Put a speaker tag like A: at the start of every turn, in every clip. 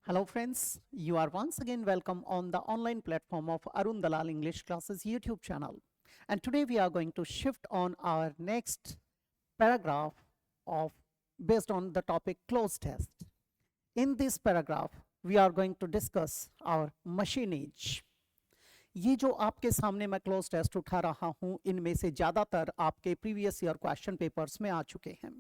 A: Hello friends, you are once again welcome on the online platform of Arun Dalal English Classes YouTube channel. And today we are going to shift on our next paragraph of based on the topic close test. In this paragraph, we are going to discuss our machinage. ये जो आपके सामने मैं cloze test उठा रहा हूं, इनमें से ज़्यादातर आपके प्रीवियस ईयर क्वेश्चन पेपर्स में आ चुके हैं,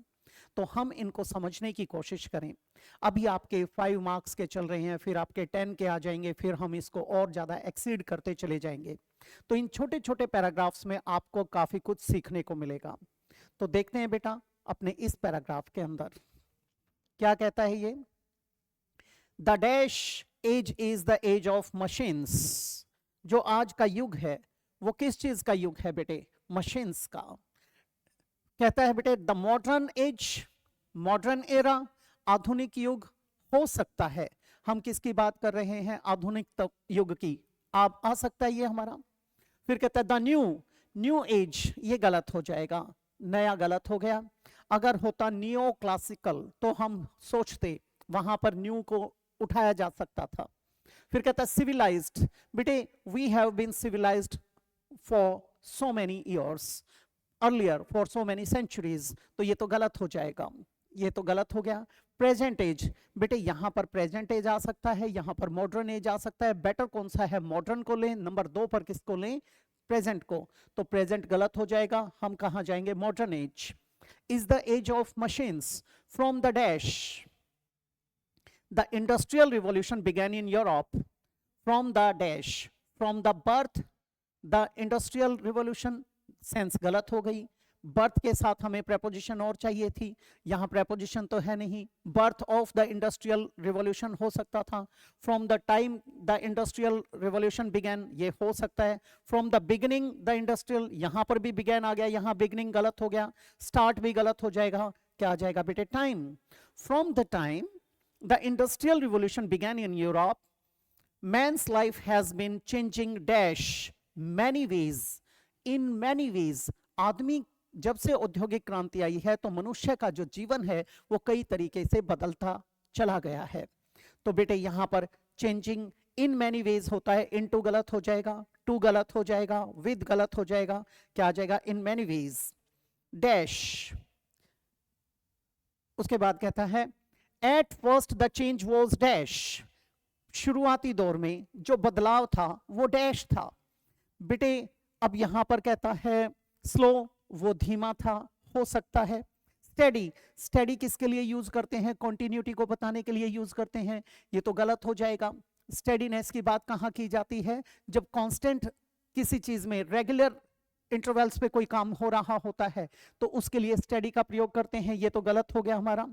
A: तो हम इनको समझने की कोशिश करें। अभी आपके 5 मार्क्स के चल रहे हैं, फिर आपके 10 के आ जाएंगे, फिर हम इसको और ज़्यादा एक्सीड करते चले जाएंगे। तो इन छोटे छोटे पैराग्राफ्स में आपको काफ़ी कुछ सीखने को मिलेगा। तो देखते हैं बेटा अपने इस पैराग्राफ के अंदर क्या कहता है ये। The dash age is the age of machines. जो आज का युग है वो किस चीज का युग है बेटे? मशीन्स का। कहता है बेटे the modern age, modern era, आधुनिक युग हो सकता है। हम किसकी बात कर रहे हैं? आधुनिक युग की। आप आ सकता है ये हमारा। फिर कहता है द न्यू एज, ये गलत हो जाएगा, नया गलत हो गया। अगर होता नियो क्लासिकल तो हम सोचते वहां पर न्यू को उठाया जा सकता था। फिर कहता है सिविलाइज्ड, बेटे we have been civilised for so many years, earlier for so many centuries, तो ये तो गलत हो जाएगा, ये तो गलत हो गया। प्रेजेंट एज, बेटे यहां पर प्रेजेंट एज आ सकता है, यहां पर मॉडर्न एज आ सकता है। बेटर कौन सा है? मॉडर्न को लें। नंबर 2 पर किसको लें? प्रेजेंट को। तो प्रेजेंट गलत हो जाएगा, हम कहां जाएंगे? Modern age. Is the age of machines from the dash. The industrial revolution began in Europe from the dash, from the birth, the industrial revolution, sense गलत हो गई। बर्थ के साथ हमें प्रेपोजिशन और चाहिए थी, यहाँ प्रेपोजिशन तो है नहीं। Birth of the industrial revolution हो सकता था। From the time the industrial revolution began, ये हो सकता है। From the beginning the industrial, यहाँ पर भी बिगैन आ गया, यहाँ बिगिनिंग गलत हो गया। स्टार्ट भी गलत हो जाएगा, क्या आ जाएगा बेटे? Time. From the time the industrial revolution began in Europe, man's life has been changing dash many ways, in many ways। आदमी जब से औद्योगिक क्रांति आई है तो मनुष्य का जो जीवन है वो कई तरीके से बदलता चला गया है। तो बेटे यहां पर चेंजिंग इन मैनी वेज होता है, इनटू गलत हो जाएगा, टू गलत हो जाएगा, विद गलत हो जाएगा, क्या आ जाएगा? In many ways. डैश, उसके बाद कहता है eight first the change was dash. शुरुआती दौर में जो बदलाव था वो डैश था। बेटे अब यहां पर कहता है स्लो, वो धीमा था, हो सकता है। स्टेडी, स्टेडी किसके लिए यूज करते हैं? कॉन्टिन्यूटी को बताने के लिए यूज करते हैं, ये तो गलत हो जाएगा। स्टेडीनेस की बात कहां की जाती है? जब कांस्टेंट किसी चीज में रेगुलर इंटरवल्स पे कोई काम हो रहा होता है तो उसके लिए स्टेडी का प्रयोग करते हैं, ये तो गलत हो गया हमारा।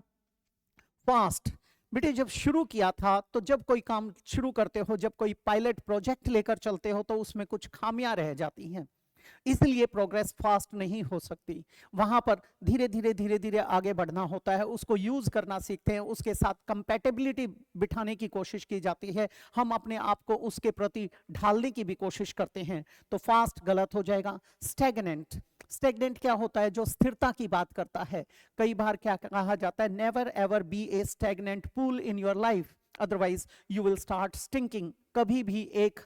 A: फास्ट, बेटे जब शुरू किया था तो जब कोई काम शुरू करते हो, जब कोई पायलट प्रोजेक्ट लेकर चलते हो तो उसमें कुछ खामियां रह जाती हैं, इसलिए प्रोग्रेस फास्ट नहीं हो सकती। वहां पर धीरे धीरे आगे बढ़ना होता है, उसको यूज करना सीखते हैं, उसके साथ कंपैटिबिलिटी बिठाने की कोशिश की जाती है, हम अपने आप को उसके प्रति ढालने की भी कोशिश करते हैं। तो फास्ट गलत हो जाएगा। स्टैग्नेंट, स्टैग्नेंट क्या होता है? जो स्थिरता की बात करता है। कई बार क्या कहा जाता है? Never ever be A stagnant pool in your life, otherwise you will start stinking. कभी भी एक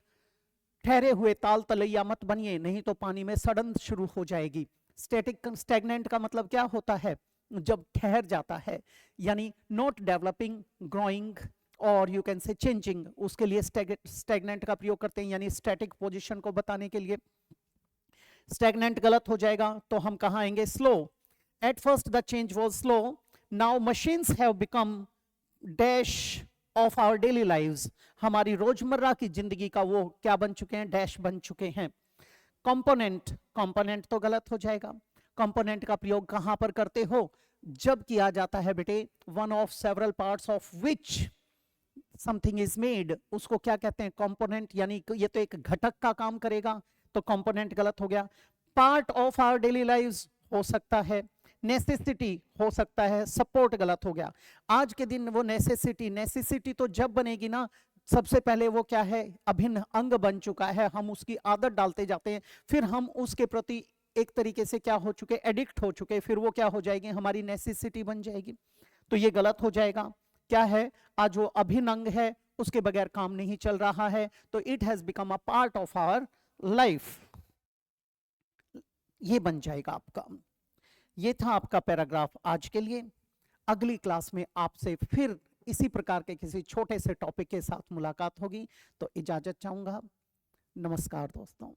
A: ठहरे हुए ताल तलैया मत बनिए, नहीं तो पानी में सड़न शुरू हो जाएगी। स्टैटिक, स्टैग्नेंट का मतलब क्या होता है? जब ठहर जाता है, यानी नॉट डेवलपिंग, ग्रोइंग और यू कैन से चेंजिंग, उसके लिए स्टैग्नेंट का प्रयोग करते हैं, यानी स्टैटिक पोजीशन को बताने के लिए। स्टैग्नेंट गलत हो जाएगा, तो हम कहां आएंगे? Slow. At first the change was slow, now machines have become dash of our daily lives. हमारी रोजमर्रा की जिंदगी का वो क्या बन चुके हैं? डैश बन चुके हैं। कंपोनेंट, कंपोनेंट तो गलत हो जाएगा। कंपोनेंट का प्रयोग कहां पर करते हो? जब किया जाता है बेटे one of several parts of which something is made, उसको क्या कहते हैं? कंपोनेंट, यानी ये तो एक घटक का काम करेगा, तो कंपोनेंट गलत हो गया। Part of our daily lives हो सकता है, नेसेसिटी हो सकता है, सपोर्ट गलत हो गया। आज के दिन वो नेसेसिटी, नेसेसिटी तो जब बनेगी ना, सबसे पहले वो क्या है? अभिन्न अंग बन चुका है, हम उसकी आदत डालते जाते हैं, फिर हम उसके प्रति एक तरीके से क्या हो चुके? एडिक्ट हो चुके, फिर वो क्या हो जाएगी? हमारी नेसेसिटी बन जाएगी, तो ये गलत हो जाएगा। क्या है, आज वो अभिन्न अंग है, उसके बगैर काम नहीं चल रहा है, तो it has become a part of our life. ये बन जाएगा आपका। ये था आपका पैराग्राफ आज के लिए। अगली क्लास में आपसे फिर इसी प्रकार के किसी छोटे से टॉपिक के साथ मुलाकात होगी, तो इजाजत चाहूंगा। नमस्कार दोस्तों।